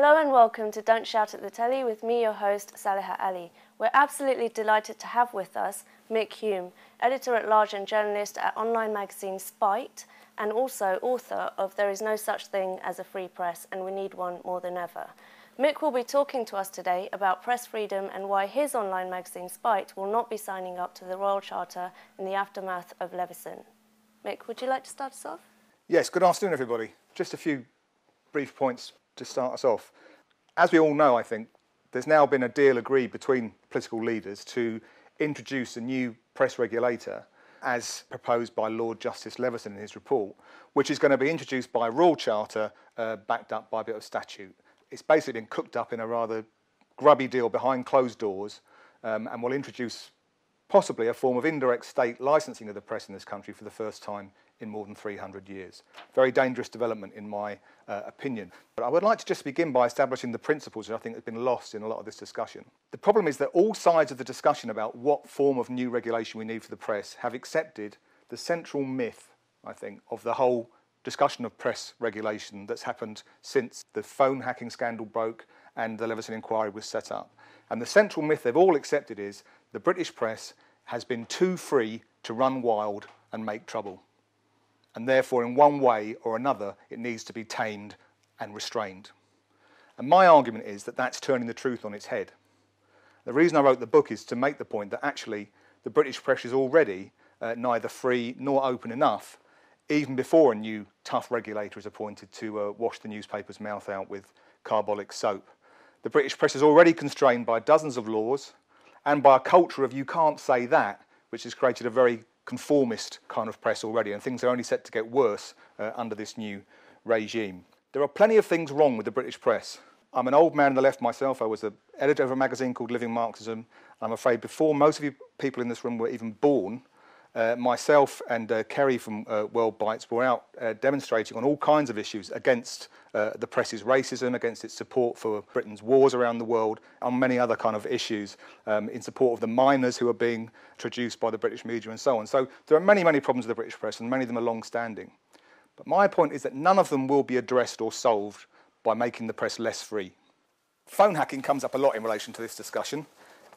Hello and welcome to Don't Shout at the Telly with me, your host, Saliha Ali. We're absolutely delighted to have with us Mick Hume, editor-at-large and journalist at online magazine Spite, and also author of There Is No Such Thing as a Free Press and We Need One More Than Ever. Mick will be talking to us today about press freedom and why his online magazine Spite will not be signing up to the Royal Charter in the aftermath of Leveson. Mick, would you like to start us off? Yes, good afternoon everybody. Just a few brief points to start us off. As we all know, I think, there's now been a deal agreed between political leaders to introduce a new press regulator as proposed by Lord Justice Leveson in his report, which is going to be introduced by a Royal Charter backed up by a bit of statute. It's basically been cooked up in a rather grubby deal behind closed doors and will introduce possibly a form of indirect state licensing of the press in this country for the first time in more than 300 years. Very dangerous development in my opinion. But I would like to just begin by establishing the principles that I think have been lost in a lot of this discussion. The problem is that all sides of the discussion about what form of new regulation we need for the press have accepted the central myth, I think, of the whole discussion of press regulation that's happened since the phone hacking scandal broke and the Leveson inquiry was set up. And the central myth they've all accepted is the British press has been too free to run wild and make trouble. And therefore, in one way or another, it needs to be tamed and restrained. And my argument is that that's turning the truth on its head. The reason I wrote the book is to make the point that actually the British press is already neither free nor open enough, even before a new tough regulator is appointed to wash the newspaper's mouth out with carbolic soap. The British press is already constrained by dozens of laws and by a culture of you can't say that, which has created a very conformist kind of press already, and things are only set to get worse under this new regime. There are plenty of things wrong with the British press. I'm an old man on the left myself. I was the editor of a magazine called Living Marxism. I'm afraid before most of you people in this room were even born, myself and Kerry from WORLDwrite were out demonstrating on all kinds of issues against the press's racism, against its support for Britain's wars around the world, on many other kind of issues, in support of the miners who are being traduced by the British media and so on. So there are many, many problems with the British press, and many of them are long-standing. But my point is that none of them will be addressed or solved by making the press less free. Phone hacking comes up a lot in relation to this discussion.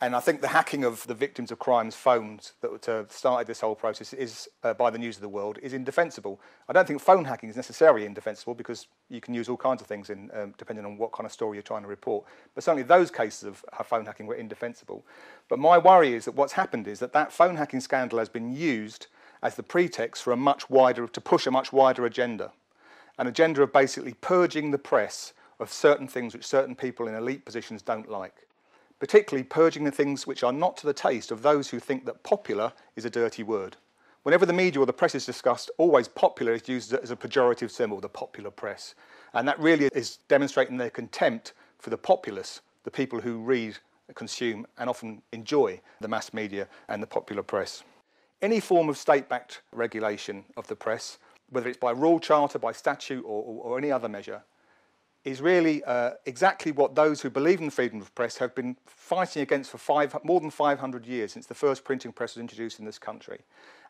And I think the hacking of the victims of crime's phones that started this whole process is, by the News of the World, is indefensible. I don't think phone hacking is necessarily indefensible because you can use all kinds of things depending on what kind of story you're trying to report. But certainly those cases of phone hacking were indefensible. But my worry is that what's happened is that phone hacking scandal has been used as the pretext for to push a much wider agenda. An agenda of basically purging the press of certain things which certain people in elite positions don't like. Particularly purging the things which are not to the taste of those who think that popular is a dirty word. Whenever the media or the press is discussed, always popular is used as a pejorative symbol, the popular press. And that really is demonstrating their contempt for the populace, the people who read, consume and often enjoy the mass media and the popular press. Any form of state-backed regulation of the press, whether it's by Royal Charter, by statute or any other measure, is really exactly what those who believe in the freedom of press have been fighting against for more than 500 years since the first printing press was introduced in this country.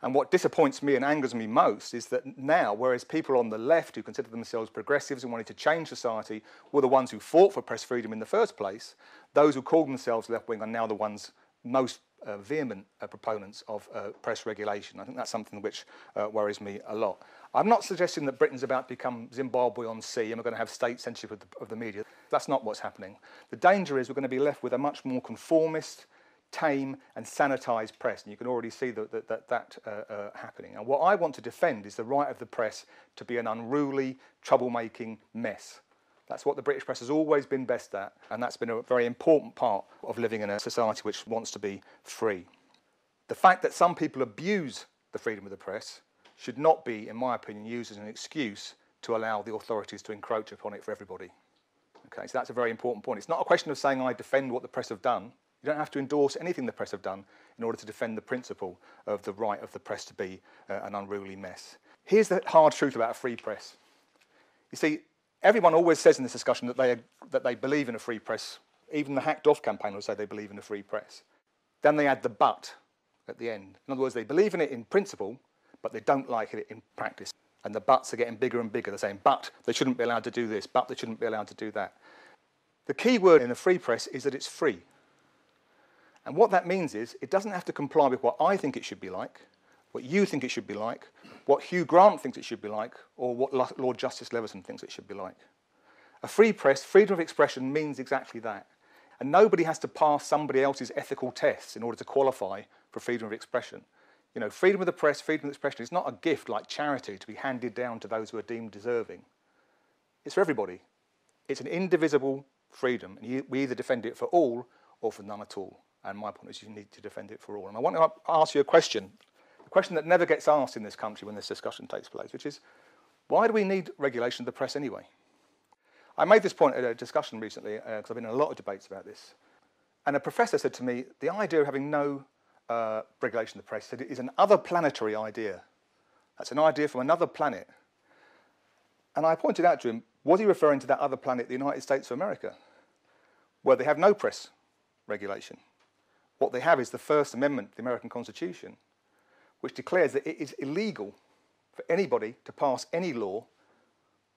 And what disappoints me and angers me most is that now, whereas people on the left who consider themselves progressives and wanted to change society were the ones who fought for press freedom in the first place, those who call themselves left-wing are now the ones most vehement proponents of press regulation. I think that's something which worries me a lot. I'm not suggesting that Britain's about to become Zimbabwe on sea and we're going to have state censorship of the media. That's not what's happening. The danger is we're going to be left with a much more conformist, tame and sanitised press, and you can already see that happening. And what I want to defend is the right of the press to be an unruly, troublemaking mess. That's what the British press has always been best at, and that's been a very important part of living in a society which wants to be free. The fact that some people abuse the freedom of the press should not be, in my opinion, used as an excuse to allow the authorities to encroach upon it for everybody. Okay, so that's a very important point. It's not a question of saying I defend what the press have done. You don't have to endorse anything the press have done in order to defend the principle of the right of the press to be an unruly mess. Here's the hard truth about a free press. You see, everyone always says in this discussion that they believe in a free press. Even the hacked off campaign will say they believe in a free press. Then they add the but at the end. In other words, they believe in it in principle, but they don't like it in practice. And the buts are getting bigger and bigger. They're saying, but they shouldn't be allowed to do this, but they shouldn't be allowed to do that. The key word in a free press is that it's free. And what that means is it doesn't have to comply with what I think it should be like, what you think it should be like, what Hugh Grant thinks it should be like, or what Lord Justice Leveson thinks it should be like. A free press, freedom of expression, means exactly that. And nobody has to pass somebody else's ethical tests in order to qualify for freedom of expression. You know, freedom of the press, freedom of expression is not a gift like charity to be handed down to those who are deemed deserving. It's for everybody. It's an indivisible freedom, and we either defend it for all or for none at all. And my point is you need to defend it for all. And I want to ask you a question that never gets asked in this country when this discussion takes place, which is, why do we need regulation of the press anyway? I made this point at a discussion recently, because I've been in a lot of debates about this. And a professor said to me, the idea of having no regulation of the press said it is an other planetary idea. That's an idea from another planet. And I pointed out to him, was he referring to that other planet, the United States of America, where they have no press regulation? What they have is the First Amendment of the American Constitution, which declares that it is illegal for anybody to pass any law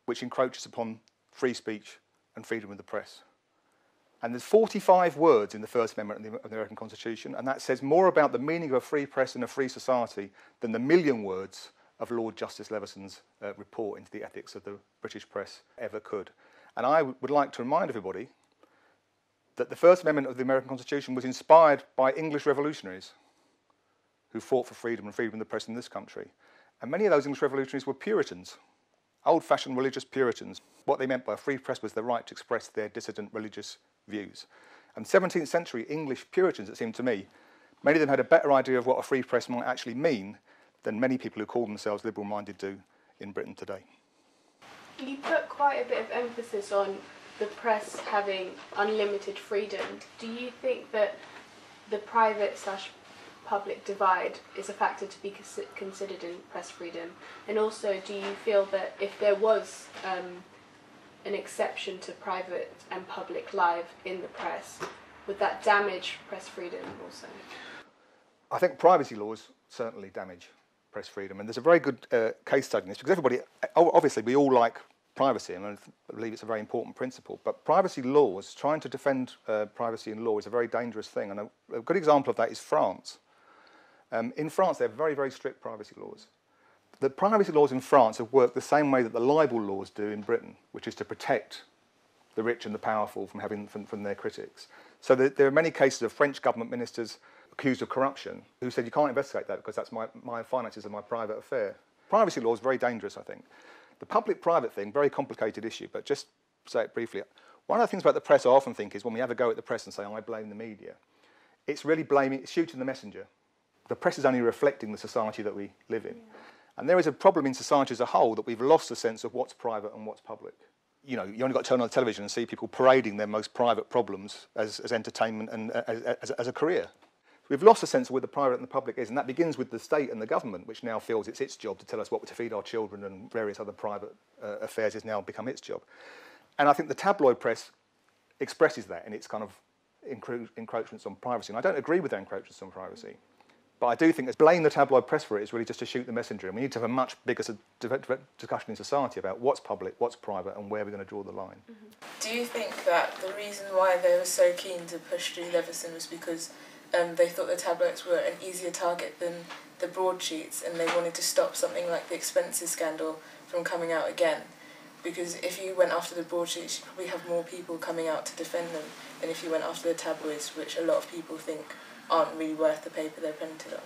which encroaches upon free speech and freedom of the press. And there's 45 words in the First Amendment of the American Constitution, and that says more about the meaning of a free press and a free society than the million words of Lord Justice Leveson's report into the ethics of the British press ever could. And I would like to remind everybody that the First Amendment of the American Constitution was inspired by English revolutionaries who fought for freedom and freedom of the press in this country. And many of those English revolutionaries were Puritans, old-fashioned religious Puritans. What they meant by a free press was the right to express their dissident religious views. And 17th century English Puritans, it seemed to me, many of them had a better idea of what a free press might actually mean than many people who call themselves liberal-minded do in Britain today. You put quite a bit of emphasis on the press having unlimited freedom. Do you think that the private/public divide is a factor to be considered in press freedom? And also, do you feel that if there was an exception to private and public live in the press, would that damage press freedom also? I think privacy laws certainly damage press freedom, and there's a very good case study in this, because everybody, obviously we all like privacy, and I believe it's a very important principle, but privacy laws, trying to defend privacy in law is a very dangerous thing, and a good example of that is France. In France, they have very, very strict privacy laws. The privacy laws in France have worked the same way that the libel laws do in Britain, which is to protect the rich and the powerful from their critics. So there are many cases of French government ministers accused of corruption who said, you can't investigate that because that's my finances and my private affair. Privacy law is very dangerous, I think. The public-private thing, very complicated issue, but just say it briefly. One of the things about the press I often think is when we have a go at the press and say, I blame the media, it's really it's shooting the messenger. The press is only reflecting the society that we live in. And there is a problem in society as a whole that we've lost the sense of what's private and what's public. You know, you only got to turn on the television and see people parading their most private problems as entertainment and as a career. We've lost a sense of where the private and the public is, and that begins with the state and the government, which now feels it's its job to tell us what to feed our children, and various other private affairs has now become its job. And I think the tabloid press expresses that in its kind of encroachments on privacy. And I don't agree with their encroachments on privacy. But I do think that blame the tabloid press for it is really just to shoot the messenger. And we need to have a much bigger discussion in society about what's public, what's private, and where we're going to draw the line. Do you think that the reason why they were so keen to push through Leveson was because they thought the tabloids were an easier target than the broadsheets, and they wanted to stop something like the expenses scandal from coming out again? Because if you went after the broadsheets, you'd probably have more people coming out to defend them than if you went after the tabloids, which a lot of people think aren't really worth the paper they're printed on.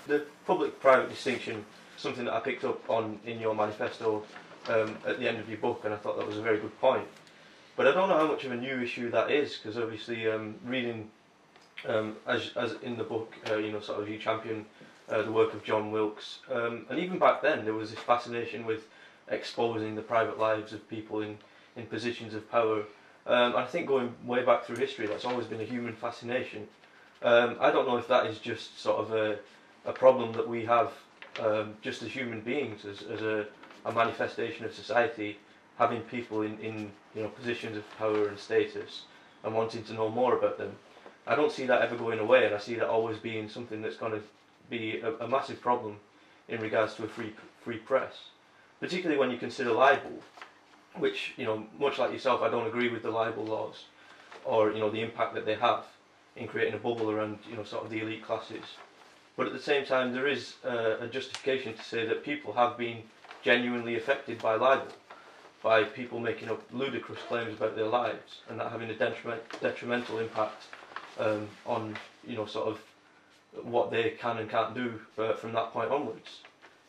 The public-private distinction, something that I picked up on in your manifesto at the end of your book, and I thought that was a very good point. But I don't know how much of a new issue that is, because obviously reading, as in the book, you know, sort of you champion the work of John Wilkes, and even back then there was this fascination with exposing the private lives of people in positions of power. I think going way back through history, that's always been a human fascination. I don't know if that is just sort of a problem that we have just as human beings, as a manifestation of society, having people in you know, positions of power and status and wanting to know more about them. I don't see that ever going away, and I see that always being something that's going to be a massive problem in regards to a free press, particularly when you consider libel, which, you know, much like yourself, I don't agree with the libel laws. or the impact that they have in creating a bubble around sort of the elite classes. But at the same time, there is a justification to say that people have been genuinely affected by libel, by people making up ludicrous claims about their lives, and that having a detrimental impact on sort of what they can and can't do from that point onwards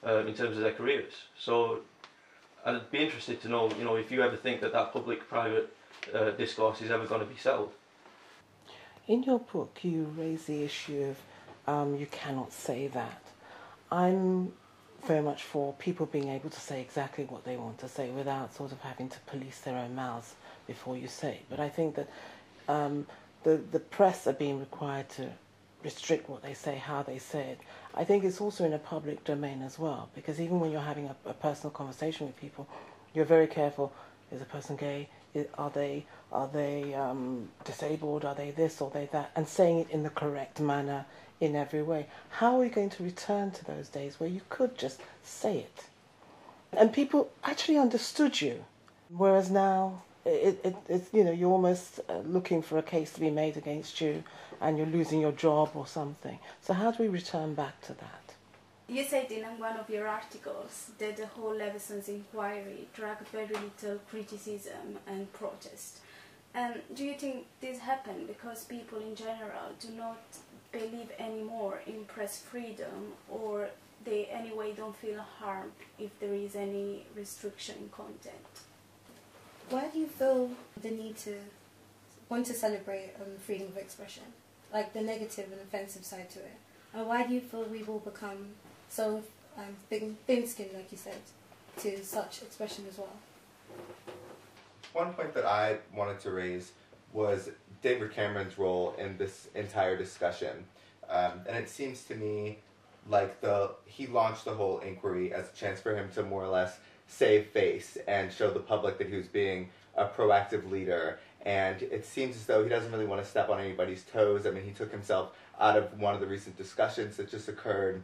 in terms of their careers. So I'd be interested to know, if you ever think that public-private discourse is ever going to be settled. In your book, you raise the issue of you cannot say that. I'm very much for people being able to say exactly what they want to say without sort of having to police their own mouths before you say it. But I think that the press are being required to restrict what they say, how they say it. I think it's also in a public domain as well, because even when you're having a personal conversation with people, you're very careful. Is a person gay? Are they disabled? Are they this or they that? And saying it in the correct manner in every way. How are we going to return to those days where you could just say it? And people actually understood you, whereas now it's you're almost looking for a case to be made against you, and you're losing your job or something. So how do we return back to that? You said in one of your articles that the whole Leveson's inquiry dragged very little criticism and protest. Do you think this happened because people in general do not believe anymore in press freedom, or they anyway don't feel harmed if there is any restriction in content? Why do you feel the need to want to celebrate freedom of expression, like the negative and offensive side to it? And why do you feel we've all become so thin-skinned, like you said, to such expression as well? One point that I wanted to raise was David Cameron's role in this entire discussion. And it seems to me like he launched the whole inquiry as a chance for him to more or less save face and show the public that he was being a proactive leader. And it seems as though he doesn't really want to step on anybody's toes. I mean, he took himself out of one of the recent discussions that just occurred.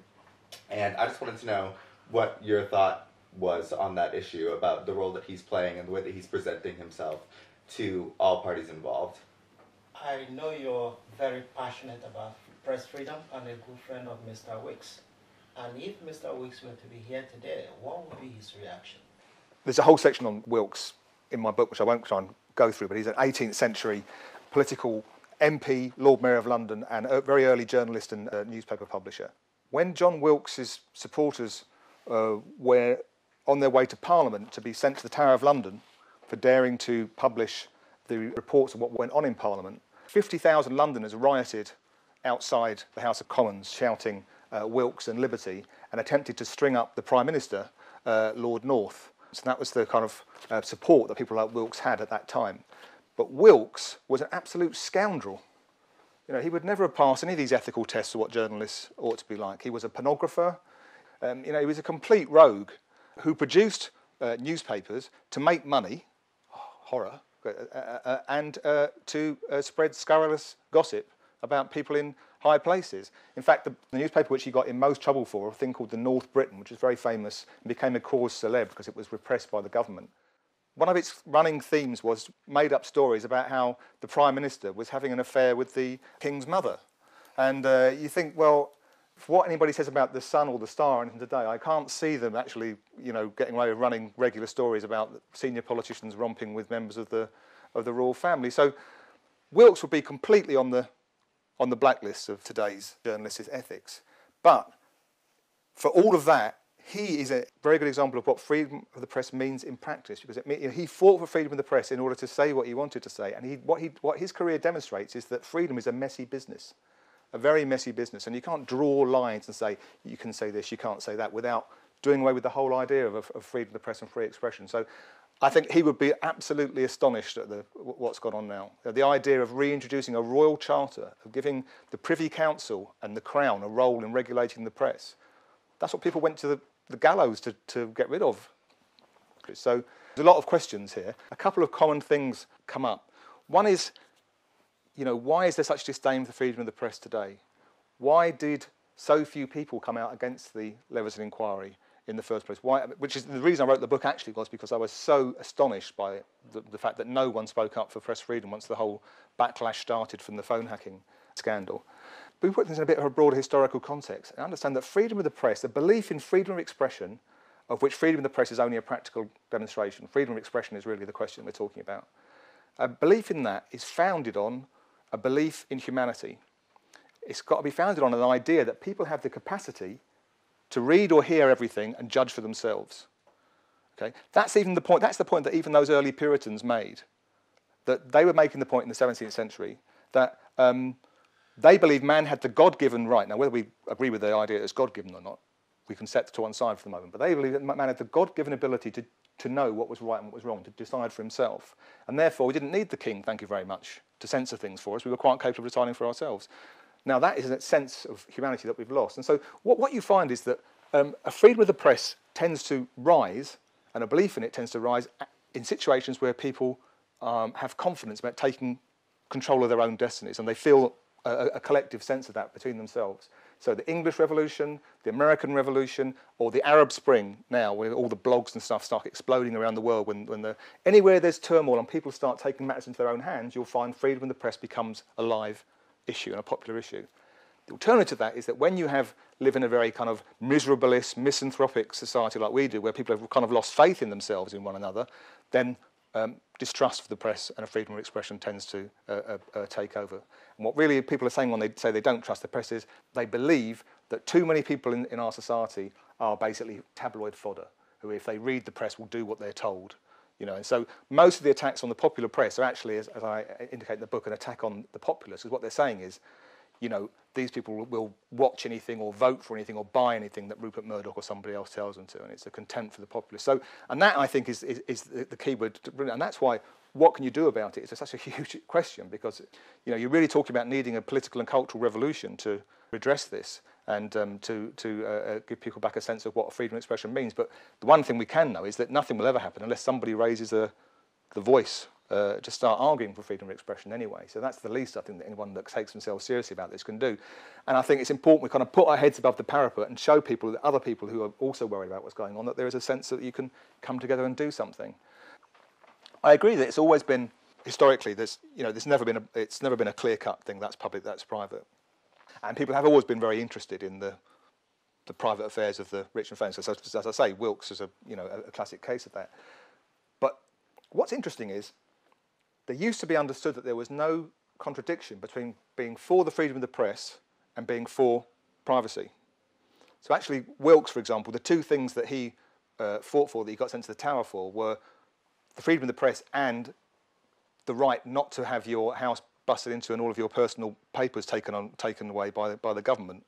And I just wanted to know what your thought was on that issue about the role that he's playing and the way that he's presenting himself to all parties involved. I know you're very passionate about press freedom and a good friend of Mr. Wicks. And if Mr. Wicks were to be here today, what would be his reaction? There's a whole section on Wilkes in my book, which I won't try and go through, but he's an 18th century political MP, Lord Mayor of London, and a very early journalist and newspaper publisher. When John Wilkes's supporters were on their way to Parliament to be sent to the Tower of London for daring to publish the reports of what went on in Parliament, 50,000 Londoners rioted outside the House of Commons shouting Wilkes and liberty, and attempted to string up the Prime Minister, Lord North. So that was the kind of support that people like Wilkes had at that time. But Wilkes was an absolute scoundrel. He would never have passed any of these ethical tests of what journalists ought to be like. He was a pornographer. He was a complete rogue who produced newspapers to make money, horror, and to spread scurrilous gossip about people in high places. In fact, the newspaper which he got in most trouble for, a thing called the North Briton, which was very famous and became a cause célèbre because it was repressed by the government. One of its running themes was made-up stories about how the Prime Minister was having an affair with the King's mother. And you think, well, for what anybody says about the Sun or the Star or anything today, I can't see them actually, getting away with running regular stories about senior politicians romping with members of the royal family. So Wilkes would be completely on the blacklist of today's journalists' ethics. But for all of that, he is a very good example of what freedom of the press means in practice, because he fought for freedom of the press in order to say what he wanted to say. And what his career demonstrates is that freedom is a messy business, a very messy business. And you can't draw lines and say, you can say this, you can't say that, without doing away with the whole idea of freedom of the press and free expression. So I think he would be absolutely astonished at what's gone on now. The idea of reintroducing a royal charter, of giving the Privy Council and the Crown a role in regulating the press. That's what people went to the gallows to get rid of. So there's a lot of questions here. A couple of common things come up. One is, why is there such disdain for freedom of the press today? Why did so few people come out against the Leveson inquiry in the first place? Why? Which is the reason I wrote the book, actually, was because I was so astonished by the fact that no one spoke up for press freedom once the whole backlash started from the phone hacking scandal. But we put this in a bit of a broader historical context and understand that freedom of the press, the belief in freedom of expression, of which freedom of the press is only a practical demonstration. Freedom of expression is really the question we're talking about. A belief in that is founded on a belief in humanity. It's got to be founded on an idea that people have the capacity to read or hear everything and judge for themselves. Okay? That's the point that even those early Puritans made. That they were making the point in the 17th century that they believed man had the God-given right. Now, whether we agree with the idea as God-given or not, we can set to one side for the moment. But they believed that man had the God-given ability to know what was right and what was wrong, to decide for himself. And therefore, we didn't need the king, thank you very much, to censor things for us. We were quite capable of deciding for ourselves. Now, that is a sense of humanity that we've lost. And so what you find is that a freedom of the press tends to rise, and a belief in it tends to rise in situations where people have confidence about taking control of their own destinies, and they feel a collective sense of that between themselves. So the English Revolution, the American Revolution, or the Arab Spring now, where all the blogs and stuff start exploding around the world, anywhere there's turmoil and people start taking matters into their own hands, you'll find freedom of the press becomes a live issue and a popular issue. The alternative to that is that when you live in a very kind of miserabilist, misanthropic society like we do, where people have kind of lost faith in themselves, in one another, then distrust for the press and a freedom of expression tends to take over. And what really people are saying when they say they don't trust the press is they believe that too many people in our society are basically tabloid fodder, who if they read the press will do what they're told. And so most of the attacks on the popular press are actually, as I indicate in the book, an attack on the populace, because what they're saying is, these people will watch anything or vote for anything or buy anything that Rupert Murdoch or somebody else tells them to, and it's a contempt for the populace. So, and that I think is the key word, and that's why what can you do about it is such a huge question, because you're really talking about needing a political and cultural revolution to address this and to give people back a sense of what freedom of expression means. But the one thing we can know is that nothing will ever happen unless somebody raises the voice to start arguing for freedom of expression anyway. So that's the least I think that anyone that takes themselves seriously about this can do. And I think it's important we kind of put our heads above the parapet and show people, that other people who are also worried about what's going on, that there is a sense that you can come together and do something. I agree that it's always been, historically, it's never been a clear-cut thing, that's public, that's private. And people have always been very interested in the private affairs of the rich and famous. So, as I say, Wilkes is a classic case of that. But what's interesting is, there used to be understood that there was no contradiction between being for the freedom of the press and being for privacy. So actually, Wilkes, for example, the two things that he fought for, that he got sent to the Tower for, were the freedom of the press and the right not to have your house busted into and all of your personal papers taken away by the government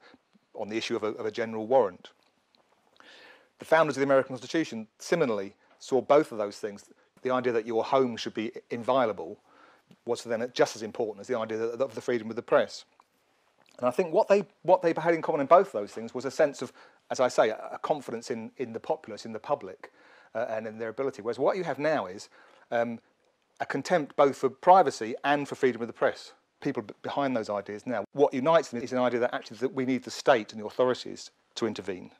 on the issue of a general warrant. The founders of the American Constitution similarly saw both of those things. The idea that your home should be inviolable was for them just as important as the idea of the freedom of the press. And I think what they had in common in both those things was a sense of, as I say, a confidence in the populace, in the public, and in their ability. Whereas what you have now is a contempt both for privacy and for freedom of the press. People behind those ideas now. What unites them is an idea that actually that we need the state and the authorities to intervene.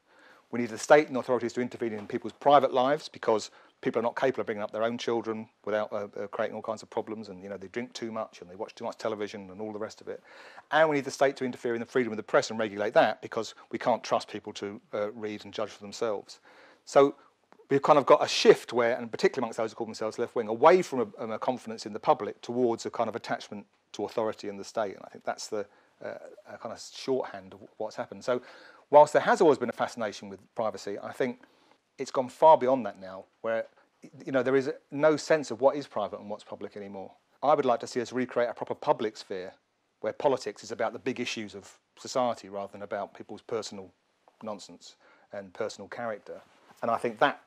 We need the state and authorities to intervene in people's private lives because people are not capable of bringing up their own children without creating all kinds of problems, and they drink too much and they watch too much television and all the rest of it. And we need the state to interfere in the freedom of the press and regulate that because we can't trust people to read and judge for themselves. So we've kind of got a shift where, and particularly amongst those who call themselves left-wing, away from a confidence in the public towards a kind of attachment to authority and the state. And I think that's the kind of shorthand of what's happened. So whilst there has always been a fascination with privacy, I think it's gone far beyond that now, where there is no sense of what is private and what's public anymore. I would like to see us recreate a proper public sphere where politics is about the big issues of society rather than about people's personal nonsense and personal character. And I think that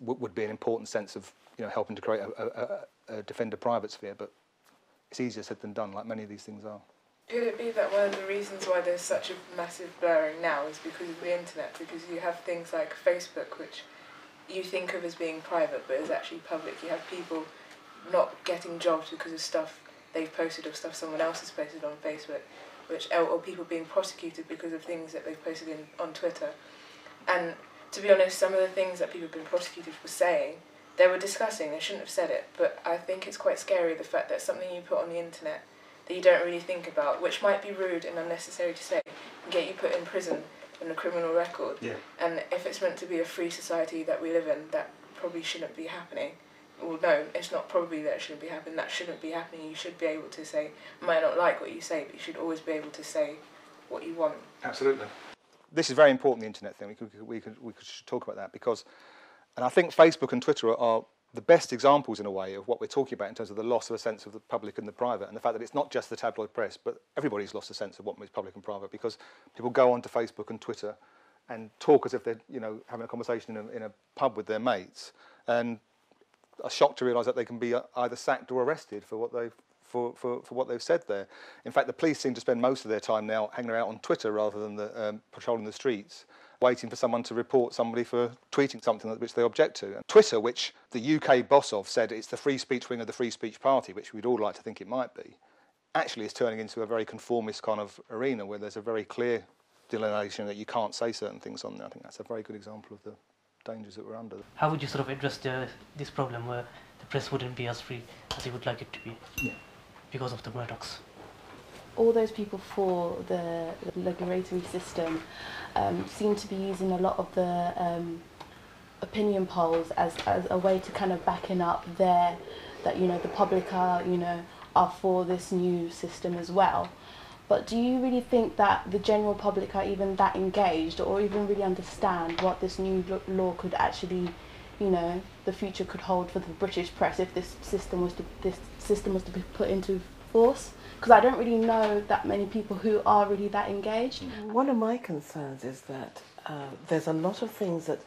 would be an important sense of helping to create a defend a private sphere, but it's easier said than done, like many of these things are. Could it be that one of the reasons why there's such a massive blurring now is because of the internet? Because you have things like Facebook, which you think of as being private but is actually public. You have people not getting jobs because of stuff they've posted or stuff someone else has posted on Facebook, or people being prosecuted because of things that they've posted on Twitter. And to be honest, some of the things that people have been prosecuted for saying they were discussing, they shouldn't have said it, but I think it's quite scary, the fact that something you put on the internet that you don't really think about, which might be rude and unnecessary to say, can get you put in prison on a criminal record. Yeah. And if it's meant to be a free society that we live in, that probably shouldn't be happening. Well, no, it's not probably that it shouldn't be happening, that shouldn't be happening. You should be able to say, I might not like what you say, but you should always be able to say what you want. Absolutely. This is very important, the internet thing. We could talk about that because, and I think Facebook and Twitter are the best examples in a way of what we're talking about in terms of the loss of a sense of the public and the private, and the fact that it's not just the tabloid press, but everybody's lost a sense of what is public and private because people go onto Facebook and Twitter and talk as if they're having a conversation in a pub with their mates, and are shocked to realise that they can be either sacked or arrested for what they've what they've said there. In fact, the police seem to spend most of their time now hanging out on Twitter rather than patrolling the streets, waiting for someone to report somebody for tweeting something which they object to. And Twitter, which the UK boss of said it's the free speech wing of the Free Speech Party, which we'd all like to think it might be, actually is turning into a very conformist kind of arena where there's a very clear delineation that you can't say certain things on there. I think that's a very good example of the dangers that we're under. How would you sort of address this problem where the press wouldn't be as free as you would like it to be? Yeah. Because of the Murdochs? All those people for the regulatory system seem to be using a lot of the opinion polls as a way to kind of backing up that the public are for this new system as well. But do you really think that the general public are even that engaged or even really understand what this new law could actually, the future could hold for the British press if this system was to be put into force? Because I don't really know that many people who are really that engaged. One of my concerns is that there's a lot of things that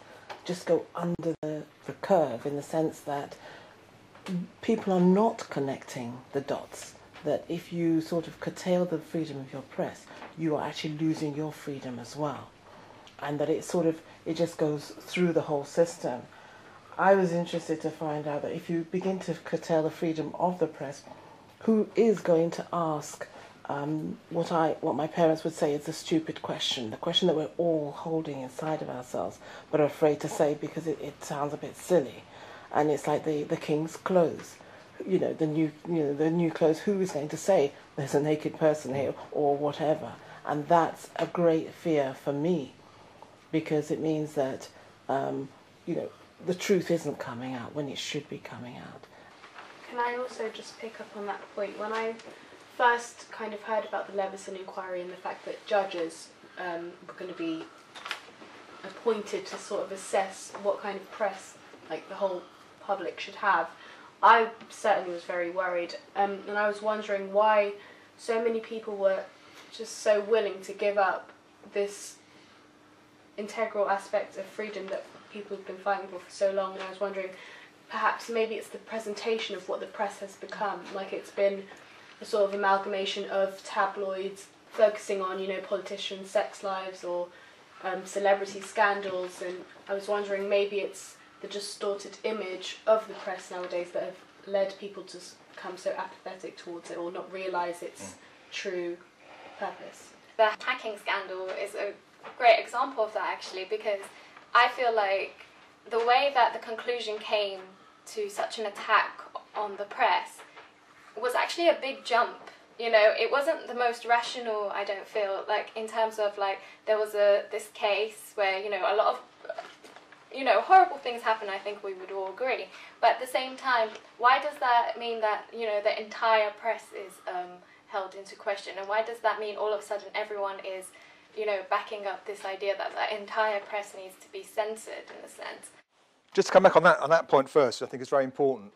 just go under the curve, in the sense that people are not connecting the dots. That if you sort of curtail the freedom of your press, you are actually losing your freedom as well. And that it just goes through the whole system. I was interested to find out that if you begin to curtail the freedom of the press, who is going to ask what my parents would say is a stupid question, the question that we're all holding inside of ourselves but are afraid to say because it sounds a bit silly. And it's like the king's clothes. The new clothes, who is going to say there's a naked person here or whatever? And that's a great fear for me, because it means that the truth isn't coming out when it should be coming out. Can I also just pick up on that point? When I first kind of heard about the Leveson inquiry and the fact that judges were going to be appointed to sort of assess what kind of press the whole public should have, I certainly was very worried, and I was wondering why so many people were just so willing to give up this integral aspect of freedom that people have been fighting for so long. And I was wondering, perhaps maybe it's the presentation of what the press has become. It's been a sort of amalgamation of tabloids focusing on, politicians' sex lives or celebrity scandals, and I was wondering maybe it's the distorted image of the press nowadays that have led people to become so apathetic towards it or not realise its true purpose. The hacking scandal is a great example of that, actually, because I feel like the way that the conclusion came to such an attack on the press was actually a big jump. It wasn't the most rational, I don't feel, in terms of there was this case where a lot of horrible things happen, I think we would all agree. But at the same time, why does that mean that, the entire press is held into question? And why does that mean all of a sudden everyone is, backing up this idea that the entire press needs to be censored, in a sense? Just to come back on that point first, I think it's very important.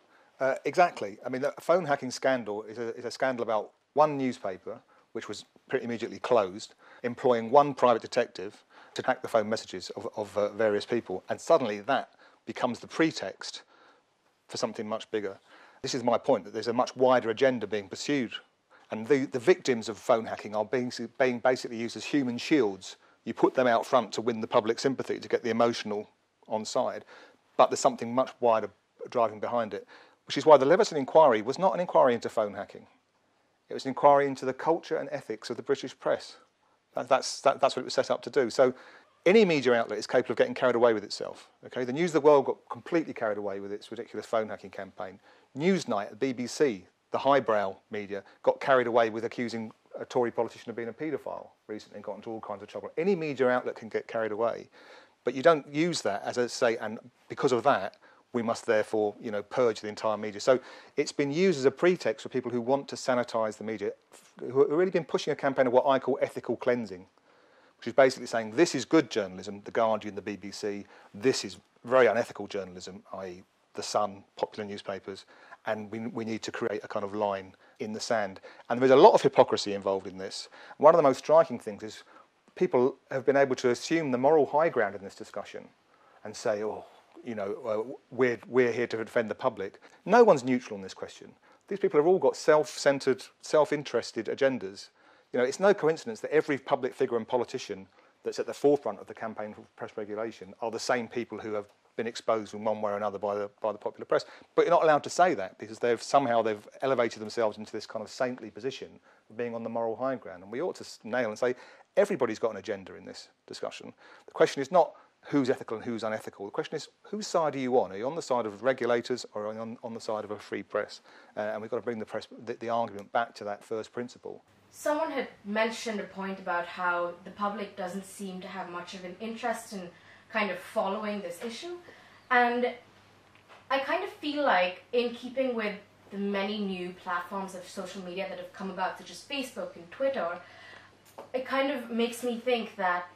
Exactly. I mean, the phone hacking scandal is a scandal about one newspaper, which was pretty immediately closed, employing one private detective to track the phone messages of various people, and suddenly that becomes the pretext for something much bigger. This is my point, that there's a much wider agenda being pursued, and the victims of phone hacking are being basically used as human shields. You put them out front to win the public sympathy, to get the emotional on side, but there's something much wider driving behind it, which is why the Leveson inquiry was not an inquiry into phone hacking. It was an inquiry into the culture and ethics of the British press. That's what it was set up to do. So Any media outlet is capable of getting carried away with itself. Okay, the News of the World got completely carried away with its ridiculous phone hacking campaign. Newsnight at the BBC, the highbrow media, got carried away with accusing a Tory politician of being a paedophile recently and got into all kinds of trouble. Any media outlet can get carried away, but you don't use that as I say, and because of that, we must therefore, purge the entire media. So it's been used as a pretext for people who want to sanitise the media, who have really been pushing a campaign of what I call ethical cleansing, which is basically saying this is good journalism, The Guardian, the BBC, this is very unethical journalism, i.e. The Sun, popular newspapers, and we need to create a kind of line in the sand. And there's a lot of hypocrisy involved in this. One of the most striking things is people have been able to assume the moral high ground in this discussion and say, we're here to defend the public. No one's neutral on this question. These people have all got self-centred, self-interested agendas. It's no coincidence that every public figure and politician that's at the forefront of the campaign for press regulation are the same people who have been exposed in one way or another by the popular press. But you're not allowed to say that because they've elevated themselves into this kind of saintly position of being on the moral high ground. And we ought to nail and say everybody's got an agenda in this discussion. The question is not who's ethical and who's unethical. The question is, whose side are you on? Are you on the side of regulators or are you on the side of a free press? And we've got to bring the argument back to that first principle. Someone had mentioned a point about how the public doesn't seem to have much of an interest in kind of following this issue. And I kind of feel like, in keeping with the many new platforms of social media that have come about, such as Facebook and Twitter, it kind of makes me think that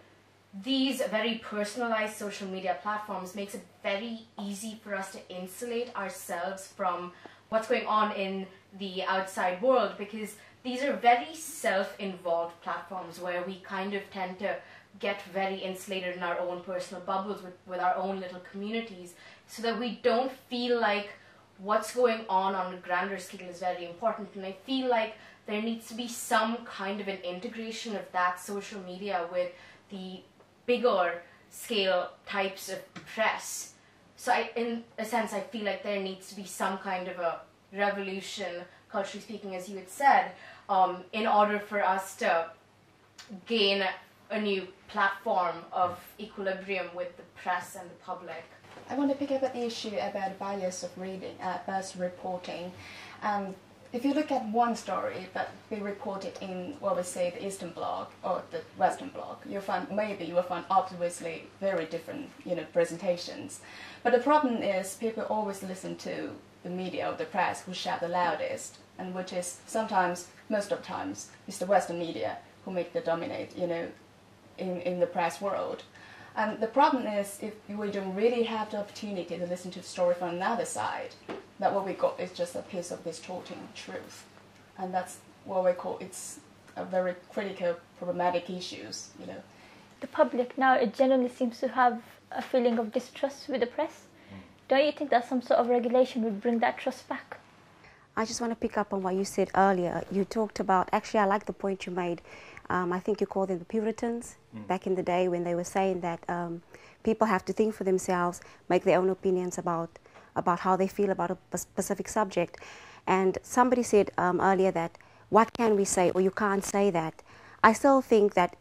these very personalized social media platforms makes it very easy for us to insulate ourselves from what's going on in the outside world, because these are very self-involved platforms where we kind of tend to get very insulated in our own personal bubbles with our own little communities, so that we don't feel like what's going on a grander scale is very important. And I feel like there needs to be some kind of an integration of that social media with the bigger scale types of press. So in a sense, I feel like there needs to be some kind of a revolution, culturally speaking, as you had said, in order for us to gain a new platform of equilibrium with the press and the public. I want to pick up at the issue about the bias of reading, bias reporting. If you look at one story that we reported in, well, we say the Eastern Bloc or the Western Bloc, you will find obviously very different, presentations. But the problem is people always listen to the media or the press who shout the loudest, and which is sometimes, most of the times, is the Western media who make the dominate, in the press world. And the problem is, if we don't really have the opportunity to listen to the story from another side, that what we got is just a piece of distorting truth. And that's what we call, it's a very critical, problematic issues, The public now, it generally seems to have a feeling of distrust with the press. Don't you think that some sort of regulation would bring that trust back? I just want to pick up on what you said earlier. You talked about, actually I like the point you made, I think you called them the Puritans back in the day, when they were saying that people have to think for themselves, make their own opinions about how they feel about a specific subject. And somebody said earlier that, what can we say, or you can't say that. I still think that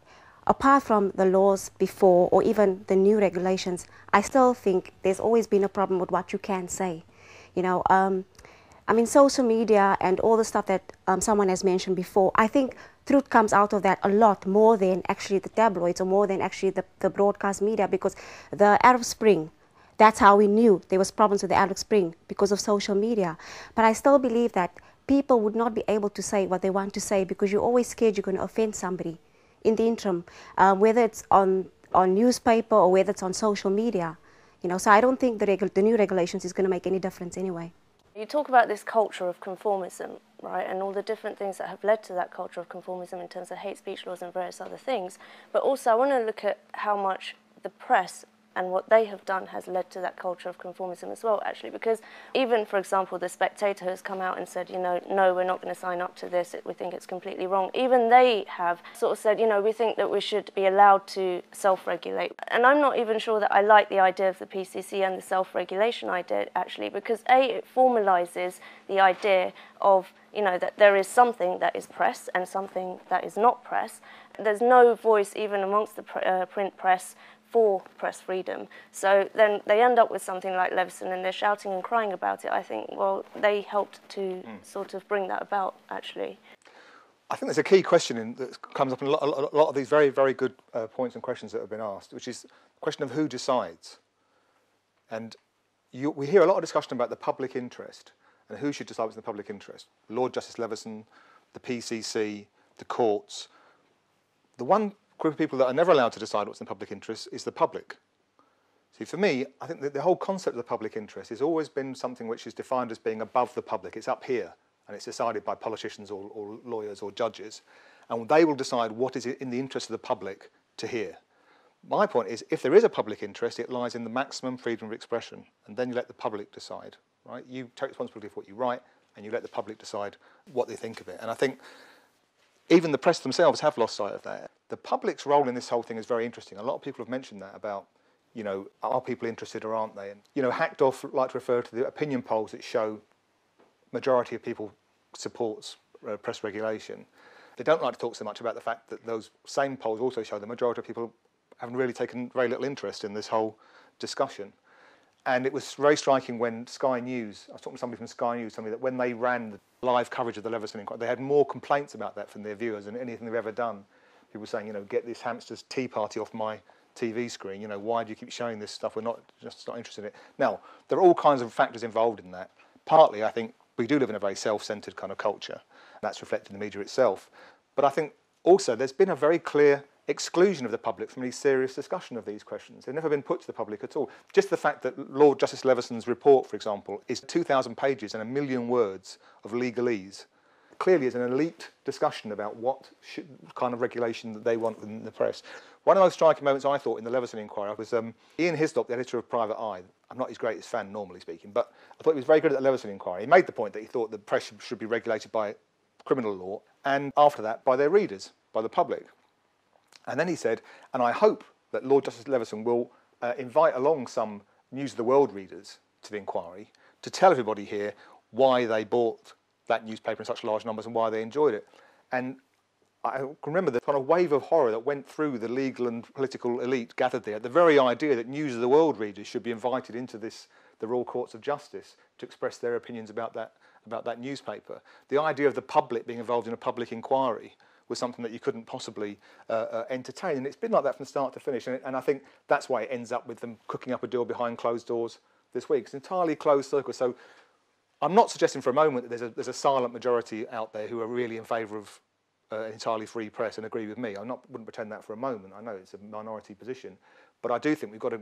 apart from the laws before or even the new regulations, I still think there's always been a problem with what you can say. Social media and all the stuff that someone has mentioned before, I think truth comes out of that a lot more than actually the tabloids or more than actually the broadcast media, because the Arab Spring, that's how we knew there was problems with the Arab Spring, because of social media. But I still believe that people would not be able to say what they want to say because you're always scared you're going to offend somebody in the interim, whether it's on newspaper or whether it's on social media. So I don't think the new regulations is going to make any difference anyway. You talk about this culture of conformism, right, and all the different things that have led to that culture of conformism in terms of hate speech laws and various other things. But also I want to look at how much the press and what they have done has led to that culture of conformism as well, actually, because even, for example, The Spectator has come out and said, no, we're not going to sign up to this, we think it's completely wrong. Even they have sort of said, we think that we should be allowed to self-regulate. And I'm not even sure that I like the idea of the PCC and the self-regulation idea, actually, because A, it formalises the idea of, that there is something that is press and something that is not press. There's no voice, even amongst the print press, for press freedom. So then they end up with something like Leveson and they're shouting and crying about it. I think, well, they helped to sort of bring that about, actually. I think there's a key question that comes up in a lot of these very, very good points and questions that have been asked, which is the question of who decides. And we hear a lot of discussion about the public interest and who should decide what's in the public interest. Lord Justice Leveson, the PCC, the courts. The one group of people that are never allowed to decide what's in the public interest is the public. See, for me, I think that the whole concept of the public interest has always been something which is defined as being above the public. It's up here, and it's decided by politicians or lawyers or judges, and they will decide what is in the interest of the public to hear. My point is, if there is a public interest, it lies in the maximum freedom of expression, and then you let the public decide, right? You take responsibility for what you write, and you let the public decide what they think of it. And I think even the press themselves have lost sight of that. The public's role in this whole thing is very interesting. A lot of people have mentioned that about, you know, are people interested or aren't they? And, you know, Hackdoff like to refer to the opinion polls that show majority of people supports press regulation. They don't like to talk so much about the fact that those same polls also show the majority of people haven't really taken very little interest in this whole discussion. And it was very striking when Sky News, I was talking to somebody from Sky News, told me that when they ran the live coverage of the Leveson inquiry, they had more complaints about that from their viewers than anything they've ever done. People saying, you know, get this hamster's tea party off my TV screen, you know, why do you keep showing this stuff? We're not interested in it. Now, there are all kinds of factors involved in that. Partly, I think, we do live in a very self-centred kind of culture, and that's reflected in the media itself. But I think also there's been a very clear exclusion of the public from any serious discussion of these questions. They've never been put to the public at all. Just the fact that Lord Justice Leveson's report, for example, is 2,000 pages and 1 million words of legalese, clearly is an elite discussion about what kind of regulation that they want in the press. One of the most striking moments I thought in the Leveson inquiry was Ian Hislop, the editor of Private Eye. I'm not his greatest fan, normally speaking, but I thought he was very good at the Leveson inquiry. He made the point that he thought the press should be regulated by criminal law, and after that by their readers, by the public. And then he said, and I hope that Lord Justice Leveson will invite along some News of the World readers to the inquiry to tell everybody here why they bought that newspaper in such large numbers and why they enjoyed it. And I can remember the kind of wave of horror that went through the legal and political elite gathered there, the very idea that News of the World readers should be invited into the Royal Courts of Justice to express their opinions about that newspaper. The idea of the public being involved in a public inquiry was something that you couldn't possibly entertain. And it's been like that from start to finish. And I think that's why it ends up with them cooking up a deal behind closed doors this week. It's an entirely closed circle. So I'm not suggesting for a moment that there's a silent majority out there who are really in favour of an entirely free press and agree with me. Wouldn't pretend that for a moment. I know it's a minority position. But I do think we've got to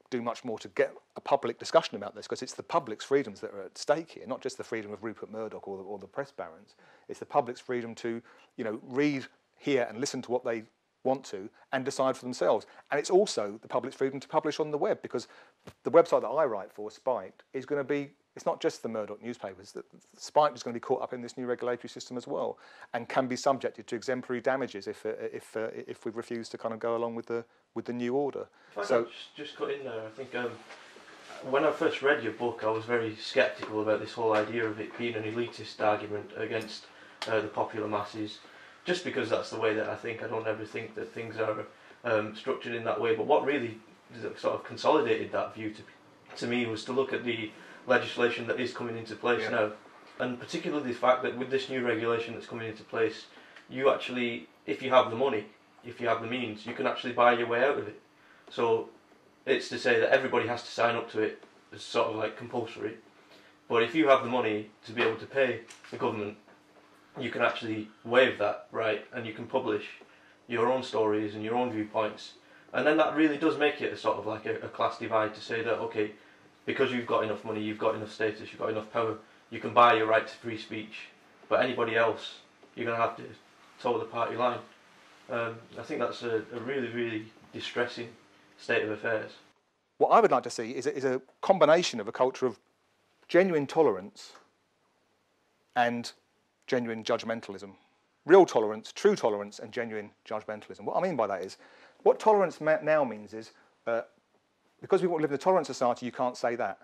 do much more to get a public discussion about this, because it's the public's freedoms that are at stake here, not just the freedom of Rupert Murdoch or the press barons. It's the public's freedom to, you know, read, hear and listen to what they want to and decide for themselves. And it's also the public's freedom to publish on the web, because the website that I write for, Spiked, is going to be, it's not just the Murdoch newspapers. Spiked is going to be caught up in this new regulatory system as well, and can be subjected to exemplary damages if we refuse to kind of go along with the new order. If I could just cut in there, I think when I first read your book, I was very sceptical about this whole idea of it being an elitist argument against the popular masses, just because that's the way that I think. I don't ever think that things are structured in that way. But what really sort of consolidated that view to me was to look at the legislation that is coming into place now, and particularly the fact that with this new regulation that's coming into place, you actually, if you have the money, if you have the means, you can actually buy your way out of it. So it's to say that everybody has to sign up to it as sort of like compulsory, but if you have the money to be able to pay the government, you can actually waive that right, and you can publish your own stories and your own viewpoints, and then that really does make it a sort of like a class divide, to say that, okay, because you've got enough money, you've got enough status, you've got enough power, you can buy your right to free speech, but anybody else, you're going to have to toe the party line. I think that's a really, really distressing state of affairs. What I would like to see is a combination of a culture of genuine tolerance and genuine judgmentalism. Real tolerance, true tolerance, and genuine judgmentalism. What I mean by that is, what tolerance now means is, because we live in a tolerant society, you can't say that.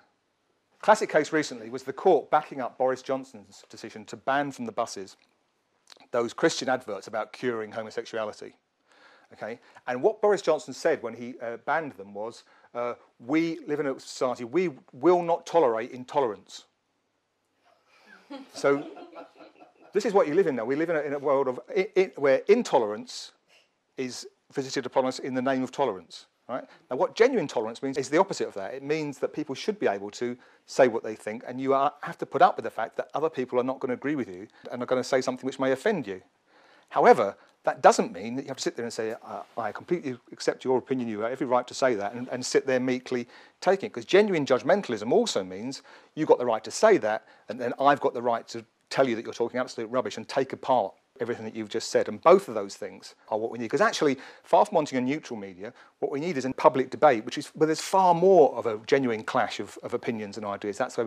Classic case recently was the court backing up Boris Johnson's decision to ban from the buses those Christian adverts about curing homosexuality. Okay? And what Boris Johnson said when he banned them was, we live in a society, we will not tolerate intolerance. So this is what you live in now. We live in a world of where intolerance is visited upon us in the name of tolerance. Right? Now, what genuine tolerance means is the opposite of that. It means that people should be able to say what they think, and you have to put up with the fact that other people are not going to agree with you and are going to say something which may offend you. However, that doesn't mean that you have to sit there and say, I completely accept your opinion, you have every right to say that, and sit there meekly taking it. Because genuine judgmentalism also means you've got the right to say that, and then I've got the right to tell you that you're talking absolute rubbish and take apart everything that you've just said. And both of those things are what we need. Because actually, far from wanting a neutral media, what we need is a public debate, which is where there's far more of a genuine clash of opinions and ideas. That's where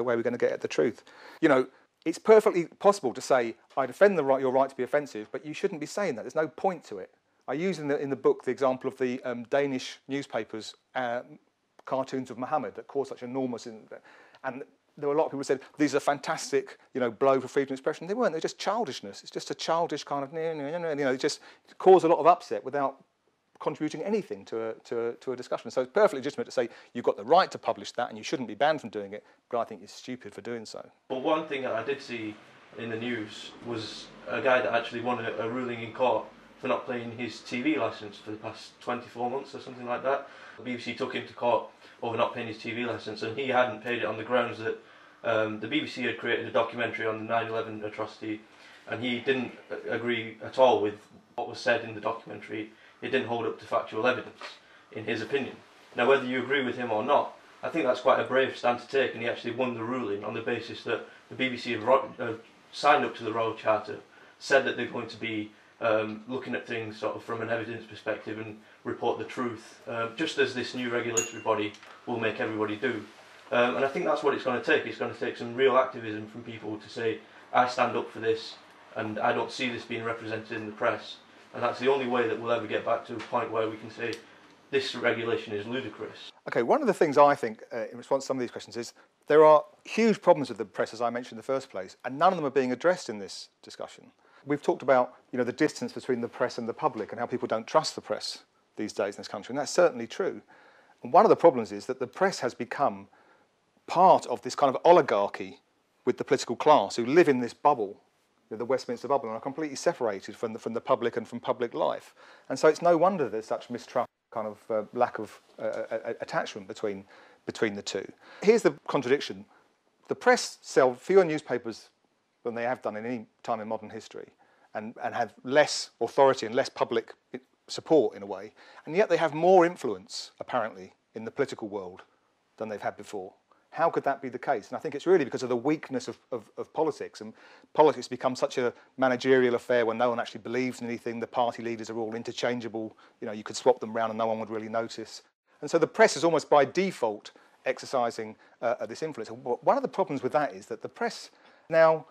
we're going to get at the truth. You know, it's perfectly possible to say, I defend your right to be offensive, but you shouldn't be saying that. There's no point to it. I use in the book the example of the Danish newspapers' cartoons of Muhammad that caused such enormous... And there were a lot of people who said, these are fantastic, you know, blow for freedom of expression. They weren't. They're just childishness. It's just a childish kind of... You know, it just caused a lot of upset without contributing anything to a discussion. So it's perfectly legitimate to say you've got the right to publish that and you shouldn't be banned from doing it, but I think you're stupid for doing so. But one thing that I did see in the news was a guy that actually won a ruling in court for not paying his TV licence for the past 24 months or something like that. The BBC took him to court over not paying his TV licence, and he hadn't paid it on the grounds that the BBC had created a documentary on the 9/11 atrocity, and he didn't agree at all with what was said in the documentary. It didn't hold up to factual evidence, in his opinion. Now, whether you agree with him or not, I think that's quite a brave stand to take, and he actually won the ruling on the basis that the BBC had signed up to the Royal Charter, said that they're going to be looking at things sort of from an evidence perspective and report the truth, just as this new regulatory body will make everybody do. And I think that's what it's going to take. It's going to take some real activism from people to say, I stand up for this, and I don't see this being represented in the press. And that's the only way that we'll ever get back to a point where we can say, this regulation is ludicrous. Okay, one of the things I think, in response to some of these questions, is there are huge problems with the press, as I mentioned in the first place, and none of them are being addressed in this discussion. We've talked about, you know, the distance between the press and the public and how people don't trust the press these days in this country, and that's certainly true. And one of the problems is that the press has become part of this kind of oligarchy with the political class who live in this bubble, the Westminster bubble, and are completely separated from the public and from public life. And so it's no wonder there's such mistrust, kind of lack of attachment between the two. Here's the contradiction. The press sell fewer newspapers than they have done in any time in modern history, and have less authority and less public support in a way, and yet they have more influence, apparently, in the political world than they've had before. How could that be the case? And I think it's really because of the weakness of politics, and politics become such a managerial affair when no one actually believes in anything. The party leaders are all interchangeable. You know, you could swap them around and no one would really notice. And so the press is almost by default exercising this influence. One of the problems with that is that the press now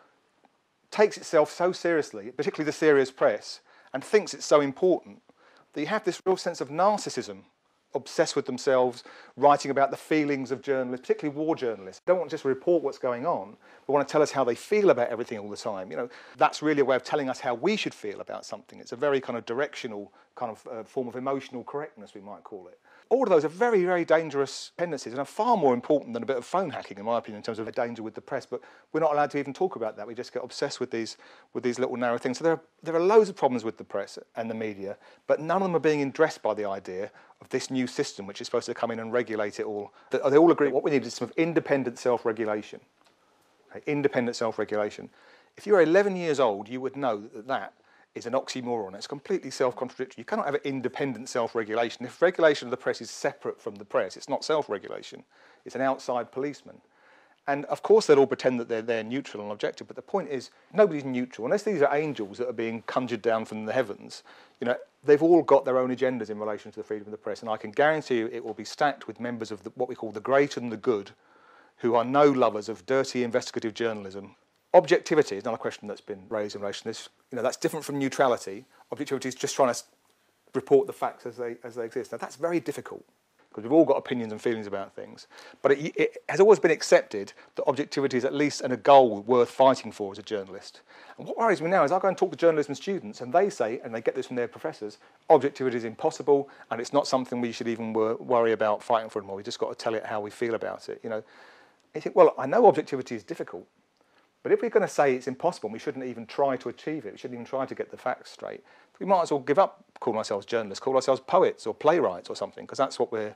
takes itself so seriously, particularly the serious press, and thinks it's so important that you have this real sense of narcissism, obsessed with themselves, writing about the feelings of journalists, particularly war journalists. They don't want to just report what's going on, but want to tell us how they feel about everything all the time. You know, that's really a way of telling us how we should feel about something. It's a very kind of directional kind of form of emotional correctness, we might call it. All of those are very, very dangerous tendencies and are far more important than a bit of phone hacking, in my opinion, in terms of a danger with the press. But we're not allowed to even talk about that. We just get obsessed with these little narrow things. So there are loads of problems with the press and the media, but none of them are being addressed by the idea of this new system, which is supposed to come in and regulate it all. They all agree what we need is some independent self-regulation. Okay, independent self-regulation. If you're 11 years old, you would know that is an oxymoron. It's completely self-contradictory. You cannot have an independent self-regulation. If regulation of the press is separate from the press, it's not self-regulation. It's an outside policeman. And of course they'll all pretend that they're neutral and objective, but the point is nobody's neutral. Unless these are angels that are being conjured down from the heavens, you know, they've all got their own agendas in relation to the freedom of the press, and I can guarantee you it will be stacked with members of what we call the great and the good, who are no lovers of dirty investigative journalism. Objectivity is another question that's been raised in relation to this. You know, that's different from neutrality. Objectivity is just trying to report the facts as they exist. Now, that's very difficult, because we've all got opinions and feelings about things. But it has always been accepted that objectivity is at least a goal worth fighting for as a journalist. And what worries me now is I go and talk to journalism students, and they say, and they get this from their professors, objectivity is impossible, and it's not something we should even worry about fighting for anymore. We've just got to tell it how we feel about it. You know, you think, well, I know objectivity is difficult, but if we're going to say it's impossible and we shouldn't even try to achieve it, we shouldn't even try to get the facts straight, we might as well give up calling ourselves journalists, call ourselves poets or playwrights or something, because that's what we're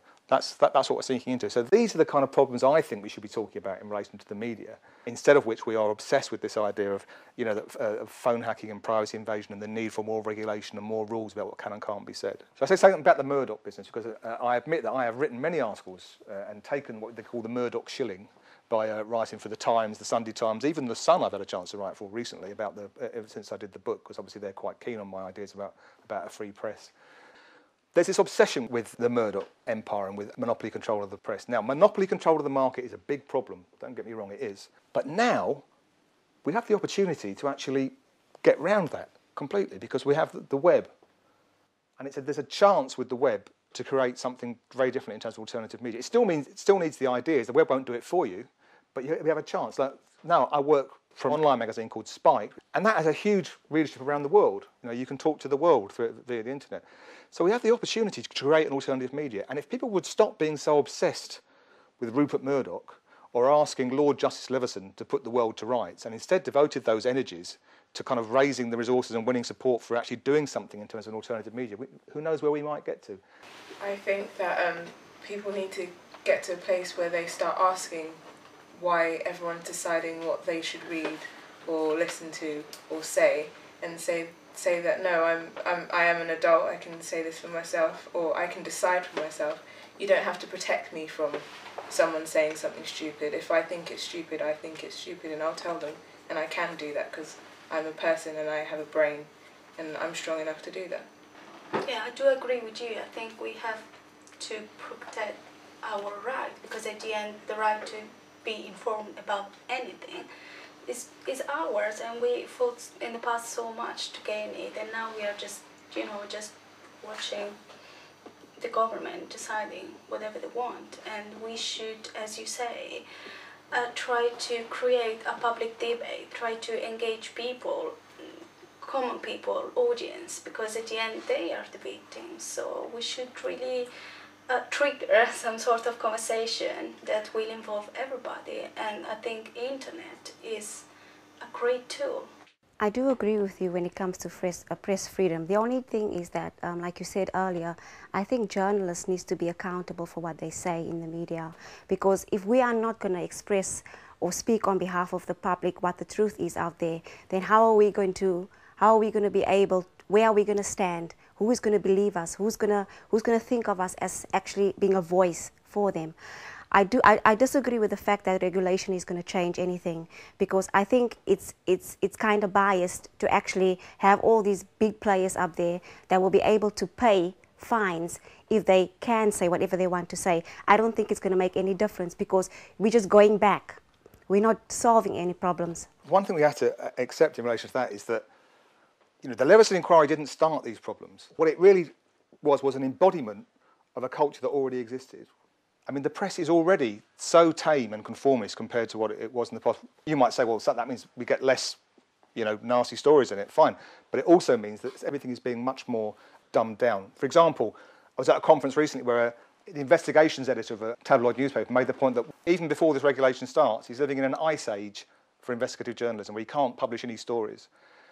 sinking into. So these are the kind of problems I think we should be talking about in relation to the media, instead of which we are obsessed with this idea of, you know, of phone hacking and privacy invasion and the need for more regulation and more rules about what can and can't be said. So I say something about the Murdoch business, because I admit that I have written many articles and taken what they call the Murdoch shilling by writing for the Times, the Sunday Times, even the Sun I've had a chance to write for recently about ever since I did the book, because obviously they're quite keen on my ideas about a free press. There's this obsession with the Murdoch empire and with monopoly control of the press. Now, monopoly control of the market is a big problem, don't get me wrong, it is. But now we have the opportunity to actually get round that completely, because we have the web. And there's a chance with the web to create something very different in terms of alternative media. It still needs the ideas. The web won't do it for you, but we have a chance. Like, now I work for an online magazine called Spike, and that has a huge readership around the world. You know, you can talk to the world via the internet. So we have the opportunity to create an alternative media. And if people would stop being so obsessed with Rupert Murdoch or asking Lord Justice Leveson to put the world to rights, and instead devoted those energies to kind of raising the resources and winning support for actually doing something in terms of an alternative media, who knows where we might get to. I think that people need to get to a place where they start asking why everyone's deciding what they should read or listen to or say, and say that no, I am an adult, I can say this for myself, or I can decide for myself. You don't have to protect me from someone saying something stupid. If I think it's stupid, I think it's stupid, and I'll tell them, and I can do that because I'm a person and I have a brain and I'm strong enough to do that. Yeah, I do agree with you. I think we have to protect our right, because at the end the right to be informed about anything is ours, and we fought in the past so much to gain it, and now we are just watching the government deciding whatever they want. And we should, as you say, try to create a public debate, try to engage people, common people, audience, because at the end they are the victims. So we should really trigger some sort of conversation that will involve everybody, and I think internet is a great tool. I do agree with you when it comes to press freedom. The only thing is that, like you said earlier, I think journalists need to be accountable for what they say in the media, because if we are not going to express or speak on behalf of the public what the truth is out there, then how are we going to be able, where are we going to stand? Who is going to believe us? Who's going to think of us as actually being a voice for them? I disagree with the fact that regulation is going to change anything, because I think it's kind of biased to actually have all these big players up there that will be able to pay fines if they can say whatever they want to say. I don't think it's going to make any difference, because we're just going back. We're not solving any problems. One thing we have to accept in relation to that is that, you know, the Leveson inquiry didn't start these problems. What it really was an embodiment of a culture that already existed. I mean, the press is already so tame and conformist compared to what it was in the past. You might say, well, that means we get less, you know, nasty stories in it. Fine. But it also means that everything is being much more dumbed down. For example, I was at a conference recently where the investigations editor of a tabloid newspaper made the point that even before this regulation starts, he's living in an ice age for investigative journalism, where he can't publish any stories,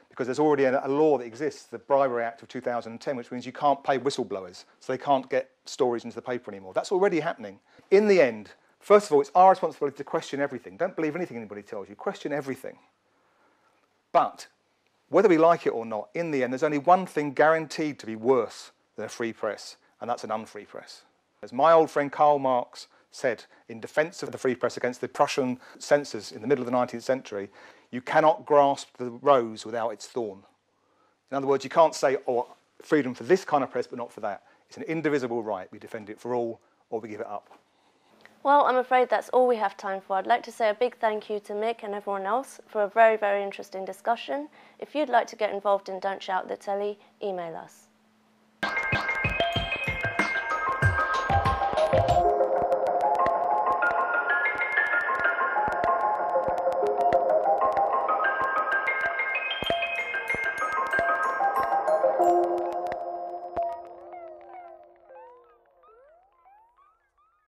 because there's already a law that exists, the Bribery Act of 2010, which means you can't pay whistleblowers, so they can't get stories into the paper anymore. That's already happening. In the end, first of all, it's our responsibility to question everything. Don't believe anything anybody tells you. Question everything. But whether we like it or not, in the end, there's only one thing guaranteed to be worse than a free press, and that's an unfree press. As my old friend Karl Marx said in defence of the free press against the Prussian censors in the middle of the 19th century, you cannot grasp the rose without its thorn. In other words, you can't say, oh, freedom for this kind of press but not for that. It's an indivisible right. We defend it for all, or we give it up. Well, I'm afraid that's all we have time for. I'd like to say a big thank you to Mick and everyone else for a very, very interesting discussion. If you'd like to get involved in Don't Shout the Telly, email us.